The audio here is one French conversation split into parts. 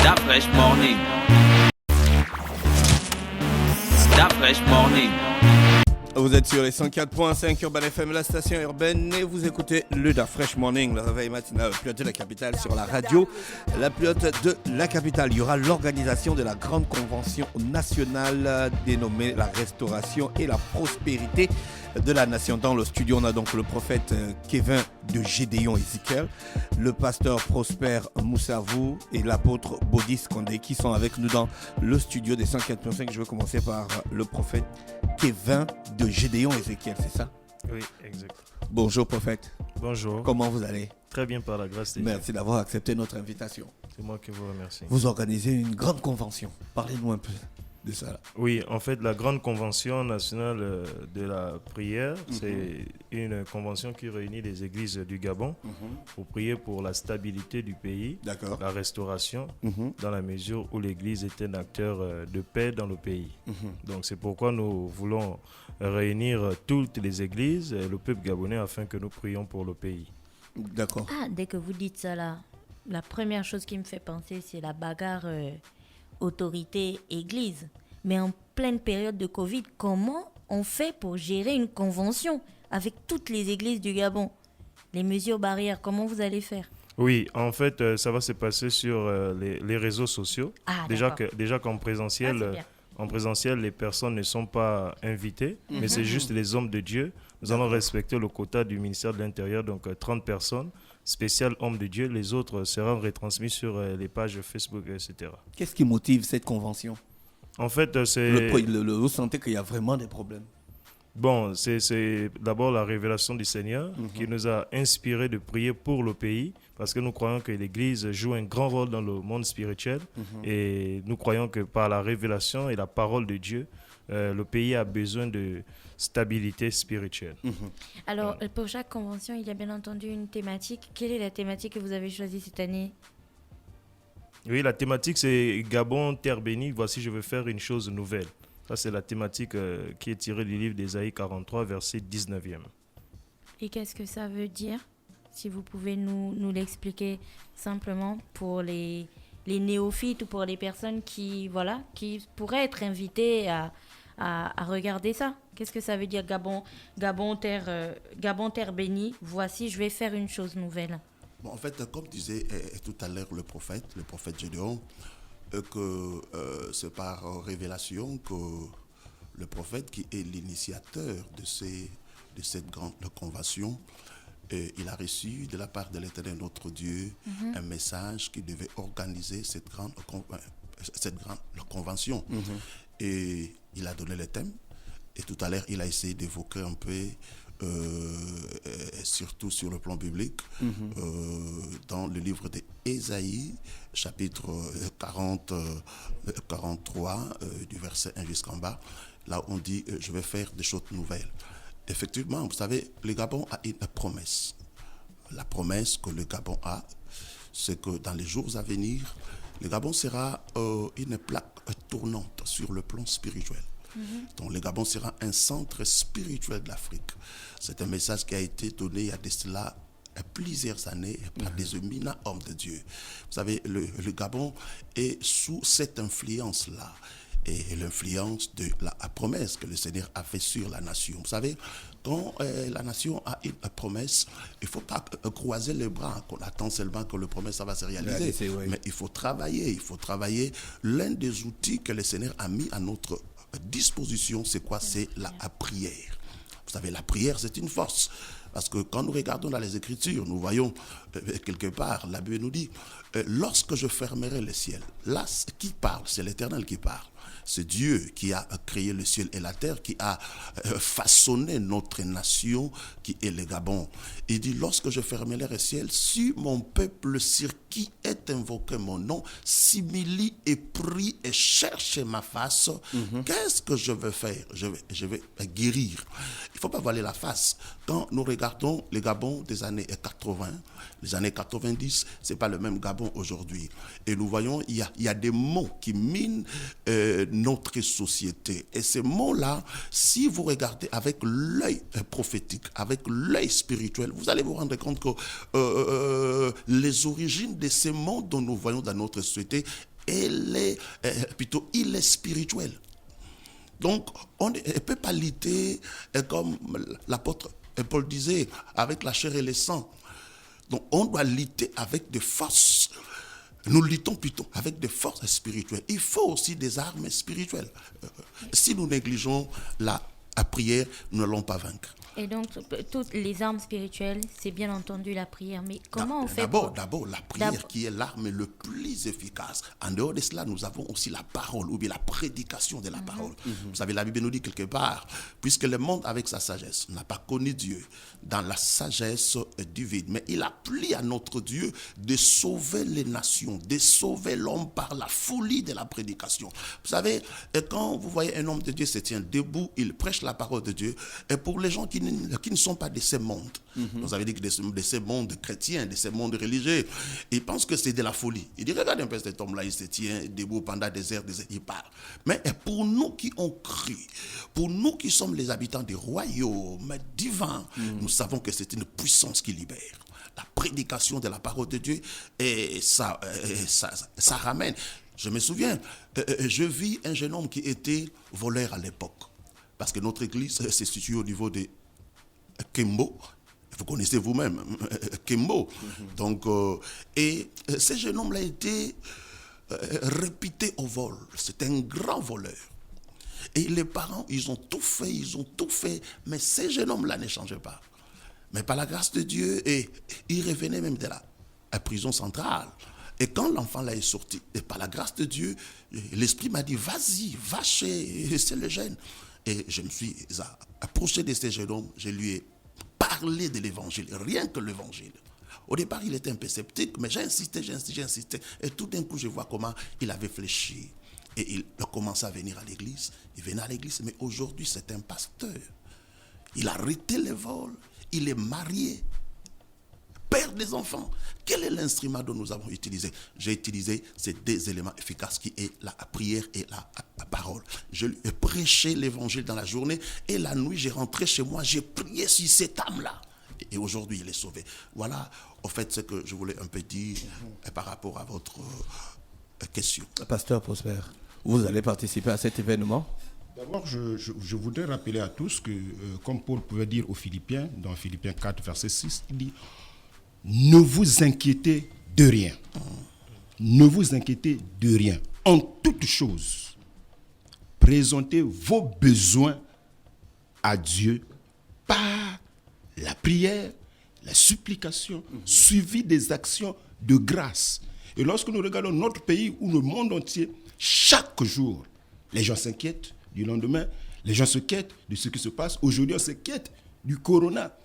That fresh morning. That fresh morning. Vous êtes sur les 104.5 Urban FM, la station urbaine, et vous écoutez le Da Fresh Morning, le réveil matinal, plus haute de la capitale sur la radio, la plus haute de la capitale. Il y aura l'organisation de la grande convention nationale dénommée la restauration et la prospérité de la nation. Dans le studio, on a donc le prophète Kevin de Gédéon Ezekiel, le pasteur Prosper Moussavou et l'apôtre Bodis Kondé qui sont avec nous dans le studio des 104.5. Je vais commencer par le prophète Kevin de Gédéon Ezekiel, c'est ça? Oui, exact. Bonjour prophète. Bonjour. Comment vous allez? Très bien par la grâce de Dieu. Merci d'avoir accepté notre invitation. C'est moi qui vous remercie. Vous organisez une grande convention. Parlez-nous un peu de ça. Là. Oui, en fait, la grande convention nationale de la prière, c'est une convention qui réunit les églises du Gabon pour prier pour la stabilité du pays, la restauration, dans la mesure où l'église est un acteur de paix dans le pays. Donc c'est pourquoi nous voulons réunir toutes les églises et le peuple gabonais afin que nous prions pour le pays. D'accord. Ah, dès que vous dites ça là, la première chose qui me fait penser, c'est la bagarre autorité-église. Mais en pleine période de Covid, comment on fait pour gérer une convention avec toutes les églises du Gabon? Les mesures barrières, comment vous allez faire? Oui, en fait, ça va se passer sur les réseaux sociaux. Ah, déjà qu'en présentiel, les personnes ne sont pas invitées, mais c'est juste les hommes de Dieu. Nous allons respecter le quota du ministère de l'Intérieur, donc 30 personnes, spécial hommes de Dieu. Les autres seront retransmis sur les pages Facebook, etc. Qu'est-ce qui motive cette convention? En fait, c'est... Vous sentez qu'il y a vraiment des problèmes? Bon, c'est d'abord la révélation du Seigneur qui nous a inspiré de prier pour le pays, parce que nous croyons que l'Église joue un grand rôle dans le monde spirituel et nous croyons que par la révélation et la parole de Dieu, le pays a besoin de stabilité spirituelle. Alors, pour chaque convention, il y a bien entendu une thématique. Quelle est la thématique que vous avez choisie cette année? Oui, la thématique c'est Gabon, terre bénie, voici je veux faire une chose nouvelle. Ça c'est la thématique qui est tirée du livre d'Ésaïe 43, verset 19e. Et qu'est-ce que ça veut dire? Si vous pouvez nous l'expliquer simplement pour les néophytes ou pour les personnes qui pourraient être invitées à regarder ça. Qu'est-ce que ça veut dire Gabon, terre bénie, voici je vais faire une chose nouvelle? Bon, en fait, comme disait tout à l'heure le prophète Gédéon, que c'est par révélation que le prophète qui est l'initiateur de cette grande convention, il a reçu de la part de l'Éternel notre Dieu un message qui devait organiser cette grande convention. Et il a donné le thème. Et tout à l'heure, il a essayé d'évoquer un peu, surtout sur le plan biblique, dans le livre d'Ésaïe, chapitre 43, du verset 1 jusqu'en bas, là on dit « Je vais faire des choses nouvelles ». Effectivement, vous savez, le Gabon a une promesse. La promesse que le Gabon a, c'est que dans les jours à venir, le Gabon sera une plaque tournante sur le plan spirituel. Donc le Gabon sera un centre spirituel de l'Afrique. C'est un message qui a été donné il y a de cela plusieurs années par des éminents hommes de Dieu. Vous savez, le Gabon est sous cette influence-là. Et l'influence de la promesse que le Seigneur a fait sur la nation. Vous savez, quand la nation a une promesse, il ne faut pas croiser les bras, qu'on attend seulement que la promesse ça va se réaliser. Mais il faut travailler. L'un des outils que le Seigneur a mis à notre disposition, c'est quoi? C'est la prière. Vous savez, la prière, c'est une force. Parce que quand nous regardons dans les Écritures, nous voyons quelque part, la Bible nous dit, lorsque je fermerai le ciel, là, qui parle? C'est l'Éternel qui parle. C'est Dieu qui a créé le ciel et la terre, qui a façonné notre nation, qui est le Gabon. Il dit, lorsque je fermerai le ciel, si mon peuple sur qui est invoqué mon nom, s'humilie et prie et cherche ma face, qu'est-ce que je vais faire? Je vais guérir. Il ne faut pas voiler la face. Quand nous regardons le Gabon des années 80, les années 90, ce n'est pas le même Gabon aujourd'hui. Et nous voyons, il y a des mots qui minent notre société. Et ces mots-là, si vous regardez avec l'œil prophétique, avec l'œil spirituel, vous allez vous rendre compte que les origines de ces mots dont nous voyons dans notre société il est spirituel. Donc, on ne peut pas lutter, comme l'apôtre Paul disait, avec la chair et le sang. Donc, on doit lutter avec des forces. Nous luttons plutôt avec des forces spirituelles. Il faut aussi des armes spirituelles. Si nous négligeons la prière, nous n'allons pas vaincre. Et donc, toutes les armes spirituelles, c'est bien entendu la prière. Mais comment on fait D'abord, la prière qui est l'arme le plus efficace. En dehors de cela, nous avons aussi la parole ou bien la prédication de la parole. Vous savez, la Bible nous dit quelque part, puisque le monde avec sa sagesse n'a pas connu Dieu dans la sagesse divine, mais il a plu à notre Dieu de sauver les nations, de sauver l'homme par la folie de la prédication. Vous savez, quand vous voyez un homme de Dieu se tient debout, il prêche la parole de Dieu, et pour les gens qui ne sont pas de ces mondes, vous avez dit que de ces mondes chrétiens, de ces mondes religieux, ils pensent que c'est de la folie. Ils disent, regarde un peu cet homme-là, il se tient debout pendant des heures, il parle. Mais pour nous qui ont cru, pour nous qui sommes les habitants des royaumes divins, nous savons que c'est une puissance qui libère. La prédication de la parole de Dieu, et ça ramène. Je me souviens, je vis un jeune homme qui était voleur à l'époque. Parce que notre église se situe au niveau de Kembo. Vous connaissez vous-même Kembo. Donc, et ce jeune homme-là a été réputé au vol. C'est un grand voleur. Et les parents, ils ont tout fait, mais ce jeune homme-là ne changeait pas. Mais par la grâce de Dieu, et il revenait même de la prison centrale. Et quand l'enfant-là est sorti, et par la grâce de Dieu, l'esprit m'a dit, vas-y, va chez le jeune. Et je me suis approché de ce jeune homme, je lui ai parlé de l'évangile, rien que l'évangile. Au départ, il était un peu sceptique, mais j'ai insisté. Et tout d'un coup, je vois comment il avait fléchi. Et il a commencé à venir à l'église. Il venait à l'église, mais aujourd'hui, c'est un pasteur. Il a arrêté les vols, il est marié, père des enfants. Quel est l'instrument dont nous avons utilisé? J'ai utilisé ces deux éléments efficaces qui est la prière et la parole. Je lui ai prêché l'évangile dans la journée et la nuit, j'ai rentré chez moi, j'ai prié sur cette âme-là. Et aujourd'hui, il est sauvé. Voilà, au fait, ce que je voulais un peu dire par rapport à votre question. Pasteur Prosper, vous allez participer à cet événement? D'abord, je voudrais rappeler à tous que, comme Paul pouvait dire aux Philippiens, dans Philippiens 4, verset 6, il dit « Ne vous inquiétez de rien. Ne vous inquiétez de rien. En toute chose, présentez vos besoins à Dieu par la prière, la supplication, suivie des actions de grâce. » Et lorsque nous regardons notre pays ou le monde entier, chaque jour, les gens s'inquiètent du lendemain, les gens se quittent de ce qui se passe. Aujourd'hui, on se quitte du corona.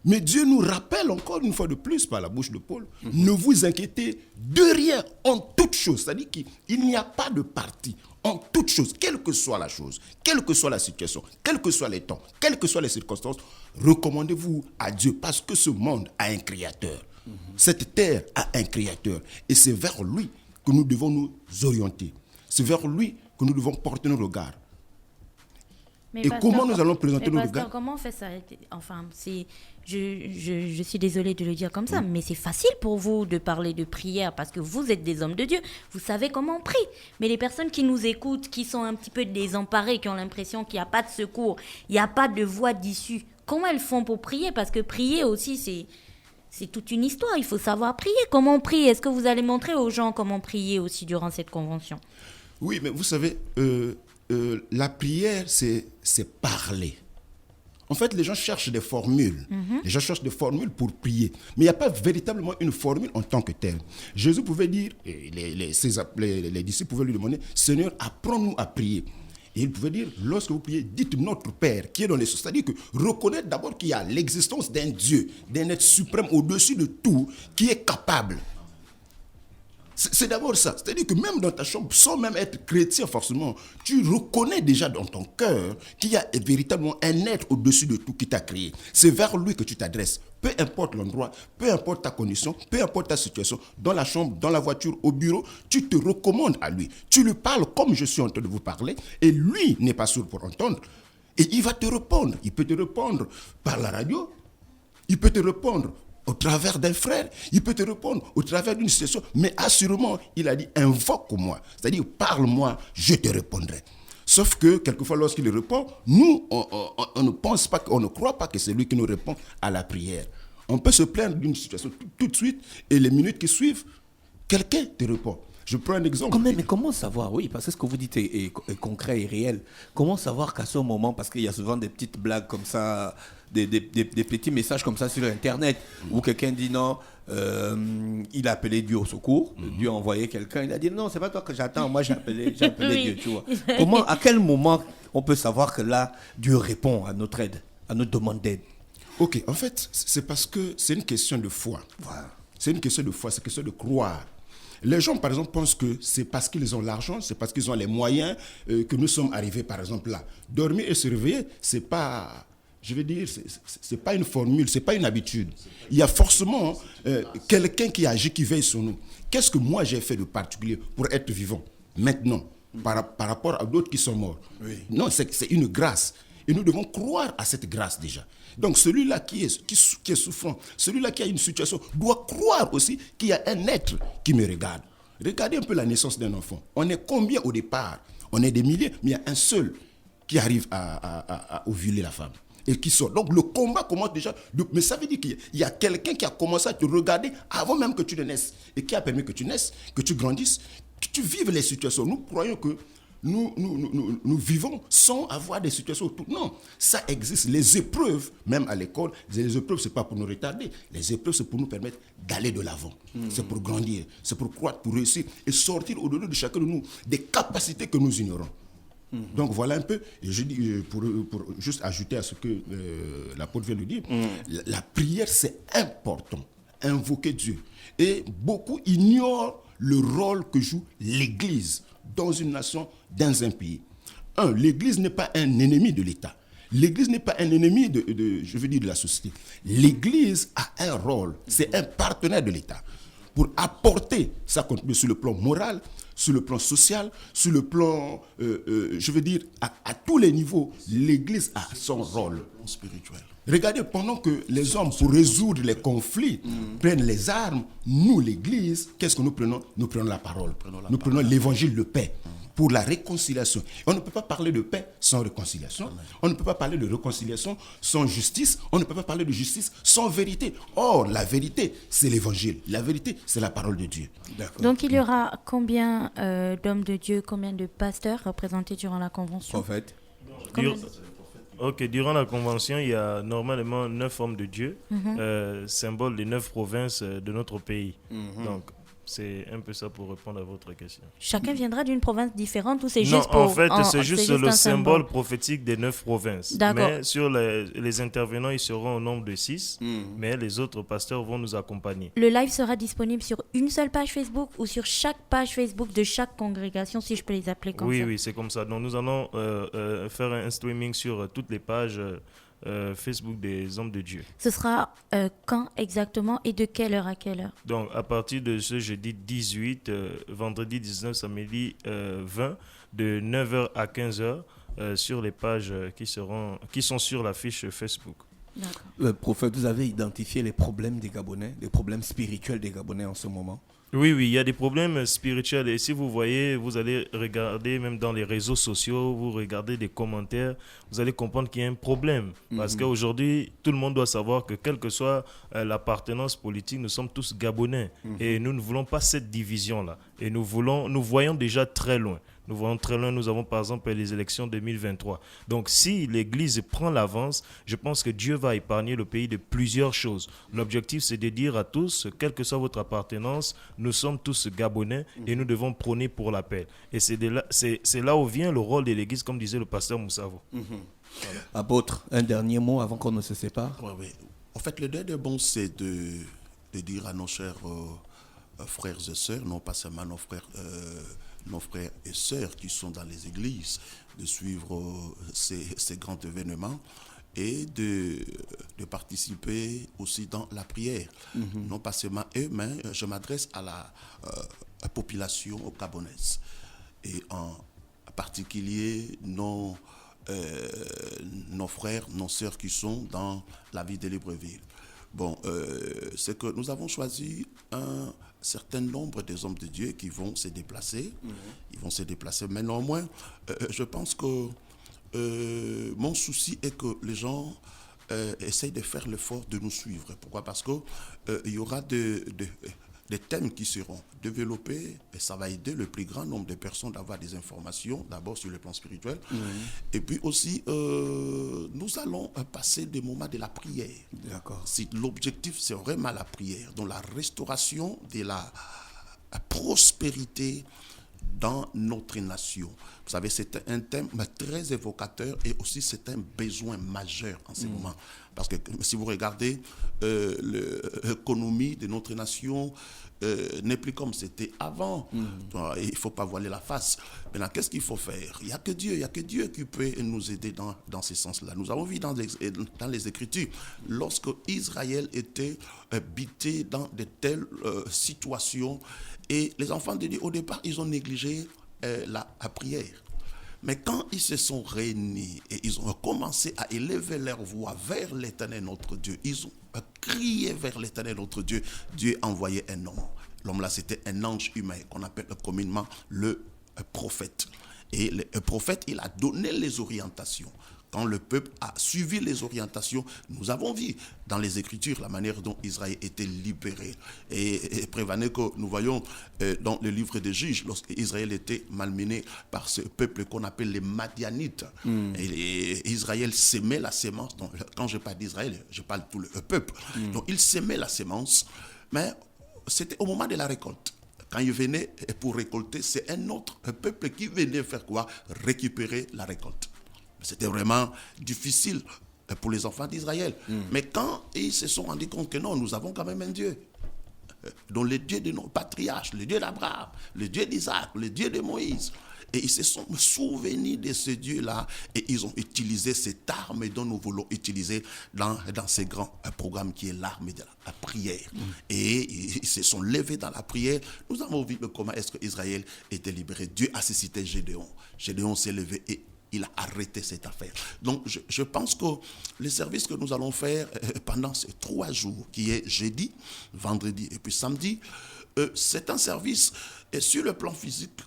Mais Dieu nous rappelle encore une fois de plus par la bouche de Paul, ne vous inquiétez de rien en toute chose. C'est-à-dire qu'il n'y a pas de parti. En toute chose, quelle que soit la chose, quelle que soit la situation, quels que soient les temps, quelles que soient les circonstances, recommandez-vous à Dieu parce que ce monde a un créateur. Cette terre a un créateur. Et c'est vers lui que nous devons nous orienter. C'est vers lui que nous devons porter nos regards. Et comment nous allons présenter nos regards? Comment on fait ça? Enfin, je suis désolée de le dire comme ça, mais c'est facile pour vous de parler de prière parce que vous êtes des hommes de Dieu. Vous savez comment on prie. Mais les personnes qui nous écoutent, qui sont un petit peu désemparées, qui ont l'impression qu'il n'y a pas de secours, il n'y a pas de voie d'issue, comment elles font pour prier? Parce que prier aussi, c'est toute une histoire. Il faut savoir prier. Comment on prie? Est-ce que vous allez montrer aux gens comment prier aussi durant cette convention? Oui, mais vous savez, la prière, c'est parler. En fait, les gens cherchent des formules. Les gens cherchent des formules pour prier. Mais il n'y a pas véritablement une formule en tant que telle. Jésus pouvait dire, et les disciples pouvaient lui demander, Seigneur, apprends-nous à prier. Et il pouvait dire, lorsque vous priez, dites notre Père qui est dans les cieux. C'est-à-dire que reconnaître d'abord qu'il y a l'existence d'un Dieu, d'un être suprême au-dessus de tout, qui est capable. C'est d'abord ça. C'est-à-dire que même dans ta chambre, sans même être chrétien forcément, tu reconnais déjà dans ton cœur qu'il y a véritablement un être au-dessus de tout qui t'a créé. C'est vers lui que tu t'adresses. Peu importe l'endroit, peu importe ta condition, peu importe ta situation, dans la chambre, dans la voiture, au bureau, tu te recommandes à lui. Tu lui parles comme je suis en train de vous parler et lui n'est pas sourd pour entendre. Et il va te répondre. Il peut te répondre par la radio, il peut te répondre au travers d'un frère, il peut te répondre au travers d'une situation, mais assurément, il a dit invoque-moi, c'est-à-dire parle-moi, je te répondrai. Sauf que quelquefois, lorsqu'il répond, nous, on ne pense pas, on ne croit pas que c'est lui qui nous répond à la prière. On peut se plaindre d'une situation tout de suite, et les minutes qui suivent, quelqu'un te répond. Je prends un exemple. Mais comment savoir, oui, parce que ce que vous dites est concret et réel. Comment savoir qu'à ce moment, parce qu'il y a souvent des petites blagues comme ça, des petits messages comme ça sur Internet, où quelqu'un dit non, il a appelé Dieu au secours, Dieu a envoyé quelqu'un, il a dit non, c'est pas toi que j'attends, moi j'ai appelé Oui. Dieu, tu vois. À quel moment on peut savoir que là, Dieu répond à notre aide, à notre demande d'aide? Ok, en fait, c'est parce que c'est une question de foi. Voilà. C'est une question de foi, c'est une question de croire. Les gens, par exemple, pensent que c'est parce qu'ils ont l'argent, c'est parce qu'ils ont les moyens que nous sommes arrivés, par exemple, là. Dormir et se réveiller, c'est pas, je veux dire, c'est pas une formule, c'est pas une habitude. Il y a forcément quelqu'un qui agit, qui veille sur nous. Qu'est-ce que moi j'ai fait de particulier pour être vivant maintenant, par rapport à d'autres qui sont morts? Oui. Non, c'est une grâce. Et nous devons croire à cette grâce déjà. Donc celui-là qui est souffrant, celui-là qui a une situation, doit croire aussi qu'il y a un être qui me regarde. Regardez un peu la naissance d'un enfant. On est combien au départ? On est des milliers, mais il y a un seul qui arrive à ovuler la femme et qui sort. Donc le combat commence déjà. Mais ça veut dire qu'il y a quelqu'un qui a commencé à te regarder avant même que tu ne naisses et qui a permis que tu naisses, que tu grandisses, que tu vives les situations. Nous croyons que nous vivons sans avoir des situations autour. Non, ça existe. Les épreuves, même à l'école, les épreuves, ce n'est pas pour nous retarder. Les épreuves, c'est pour nous permettre d'aller de l'avant. C'est pour grandir, c'est pour croître, pour réussir et sortir au-delà de chacun de nous des capacités que nous ignorons. Donc voilà un peu, et je dis, pour juste ajouter à ce que l'apôtre vient de dire, la prière, c'est important. Invoquer Dieu. Et beaucoup ignorent le rôle que joue l'Église dans une nation, dans un pays. L'Église n'est pas un ennemi de l'État. L'Église n'est pas un ennemi de la société. L'Église a un rôle, c'est un partenaire de l'État pour apporter sa contribution sur le plan moral, sur le plan social, sur le plan, à tous les niveaux. L'Église a son rôle spirituel. Regardez, pendant que les hommes, pour résoudre les conflits, prennent les armes, nous, l'Église, qu'est-ce que nous prenons? Nous prenons la parole. Nous prenons l'évangile de paix pour la réconciliation. On ne peut pas parler de paix sans réconciliation. On ne peut pas parler de réconciliation sans justice. On ne peut pas parler de justice sans vérité. Or, la vérité, c'est l'évangile. La vérité, c'est la parole de Dieu. D'accord. Donc, il y aura combien d'hommes de Dieu, combien de pasteurs représentés durant la convention? En fait, durant la convention, il y a normalement 9 hommes de Dieu, symbole des 9 provinces de notre pays. Donc, c'est un peu ça pour répondre à votre question. Chacun viendra d'une province différente ou c'est non, juste pour... en fait, c'est juste le un symbole prophétique des 9 provinces. D'accord. Mais sur les intervenants, ils seront au nombre de 6, mais les autres pasteurs vont nous accompagner. Le live sera disponible sur une seule page Facebook ou sur chaque page Facebook de chaque congrégation, si je peux les appeler comme ça? Oui, c'est comme ça. Donc, nous allons faire un streaming sur toutes les pages Facebook des hommes de Dieu. Ce sera quand exactement et de quelle heure à quelle heure? Donc, à partir de ce jeudi 18, vendredi 19, samedi 20, de 9h à 15h sur les pages qui sont sur la fiche Facebook. Prophète, vous avez identifié les problèmes des Gabonais, les problèmes spirituels des Gabonais en ce moment? Oui, il y a des problèmes spirituels et si vous voyez, vous allez regarder même dans les réseaux sociaux, vous regardez des commentaires, vous allez comprendre qu'il y a un problème. Parce qu'aujourd'hui, tout le monde doit savoir que quelle que soit l'appartenance politique, nous sommes tous Gabonais et nous ne voulons pas cette division-là. Et nous voyons déjà très loin. Nous voyons très loin, nous avons par exemple les élections 2023. Donc si l'Église prend l'avance, je pense que Dieu va épargner le pays de plusieurs choses. L'objectif, c'est de dire à tous, quelle que soit votre appartenance, nous sommes tous Gabonais et nous devons prôner pour la paix. Et c'est là où vient le rôle de l'Église, comme disait le pasteur Moussavo. Voilà. Apôtre, un dernier mot avant qu'on ne se sépare. Oui. En fait, le dernier bon, c'est de dire à nos chers frères et sœurs, non pas seulement nos frères et sœurs qui sont dans les églises, de suivre ces grands événements et de participer aussi dans la prière. Non pas seulement eux, mais je m'adresse à la population gabonaise et en particulier nos frères, nos sœurs qui sont dans la ville de Libreville. Bon, c'est que nous avons choisi un certain nombre des hommes de Dieu qui vont se déplacer. Ils vont se déplacer. Mais néanmoins, je pense que mon souci est que les gens essayent de faire l'effort de nous suivre. Pourquoi? Parce que il y aura des thèmes qui seront développés et ça va aider le plus grand nombre de personnes d'avoir des informations, d'abord sur le plan spirituel. Et puis aussi, nous allons passer des moments de la prière. D'accord. Si l'objectif, c'est vraiment la prière, donc la restauration de la prospérité dans notre nation. Vous savez, c'est un thème très évocateur et aussi c'est un besoin majeur en ce moment. Parce que si vous regardez l'économie de notre nation, n'est plus comme c'était avant. Donc, il ne faut pas voiler la face. Maintenant, qu'est-ce qu'il faut faire? Il n'y a que Dieu qui peut nous aider dans ce sens-là. Nous avons vu dans les Écritures, lorsque Israël était bité dans de telles situations, et les enfants de Dieu, au départ, ils ont négligé la prière. Mais quand ils se sont réunis et ils ont commencé à élever leur voix vers l'Éternel notre Dieu, ils ont crié vers l'Éternel notre Dieu, Dieu a envoyé un homme. L'homme là, c'était un ange humain qu'on appelle communément le prophète. Et le prophète, il a donné les orientations. Quand le peuple a suivi les orientations, nous avons vu dans les Écritures la manière dont Israël était libéré. Et prévenez que nous voyons dans le livre des Juges, lorsque Israël était malmené par ce peuple qu'on appelle les Madianites. Et Israël sémait la sémence. Donc, quand je parle d'Israël, je parle de tout le peuple. Donc il sémait la sémence, mais c'était au moment de la récolte. Quand il venait pour récolter, c'est un autre peuple qui venait faire quoi? Récupérer la récolte. C'était vraiment difficile pour les enfants d'Israël. Mais quand ils se sont rendus compte que non, nous avons quand même un Dieu, dont le Dieu de nos patriarches, le Dieu d'Abraham, le Dieu d'Isaac, le Dieu de Moïse, et ils se sont souvenus de ce Dieu-là et ils ont utilisé cette arme dont nous voulons utiliser dans ce grand programme qui est l'arme de la prière. Et ils se sont levés dans la prière. Nous avons vu comment est-ce qu'Israël était libéré. Dieu a suscité Gédéon. Gédéon s'est levé et il a arrêté cette affaire. Donc, je pense que le service que nous allons faire pendant ces 3 jours, qui est jeudi, vendredi et puis samedi, c'est un service sur le plan physique.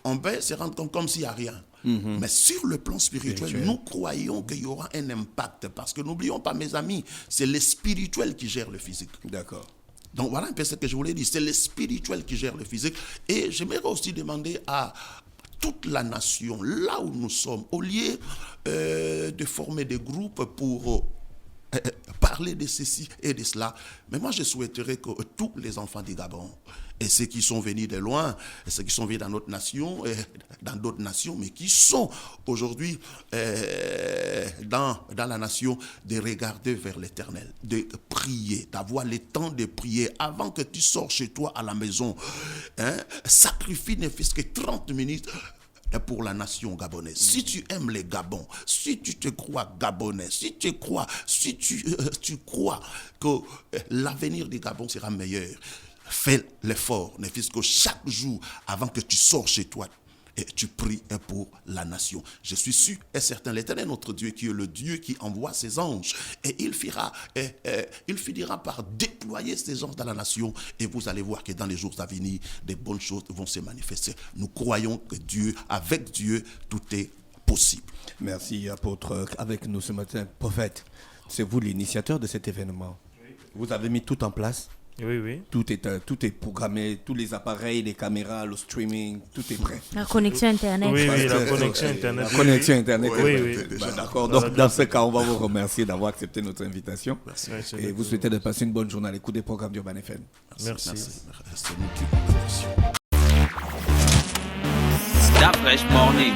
On va se rendre compte comme s'il n'y a rien. Mais sur le plan spirituel, nous croyons qu'il y aura un impact. Parce que n'oublions pas, mes amis, c'est le spirituel qui gère le physique. D'accord. Donc voilà un peu ce que je voulais dire. C'est le spirituel qui gère le physique. Et j'aimerais aussi demander à toute la nation, là où nous sommes, au lieu de former des groupes pour parler de ceci et de cela, mais moi je souhaiterais que tous les enfants du Gabon, et ceux qui sont venus de loin, et ceux qui sont venus dans notre nation, dans d'autres nations, mais qui sont aujourd'hui dans la nation, de regarder vers l'Éternel, de prier, d'avoir le temps de prier avant que tu sors chez toi à la maison. Sacrifie ne fût-ce que 30 minutes pour la nation gabonaise. Si tu aimes les Gabons, si tu te crois gabonais, si tu crois que l'avenir du Gabon sera meilleur, fais l'effort, ne fût-ce que chaque jour avant que tu sors chez toi et tu pries pour la nation. Je suis sûr et certain, l'Éternel notre Dieu, qui est le Dieu qui envoie ses anges, et il finira par déployer ses anges dans la nation, et vous allez voir que dans les jours à venir, des bonnes choses vont se manifester. Nous croyons que avec Dieu, tout est possible. Merci, apôtre. Avec nous ce matin, prophète, c'est vous l'initiateur de cet événement. Vous avez mis tout en place? Oui. Tout est programmé, tous les appareils, les caméras, le streaming, tout est prêt. La connexion Internet. Oui, la connexion Internet. La connexion Internet. Oui. D'accord. Donc, dans ce cas, on va vous remercier d'avoir accepté notre invitation. Merci. Et vous souhaitez de passer une bonne journée à l'écoute des programmes d'Urban FM. Merci. C'est nous qui vous remercions. Stop Fresh Morning.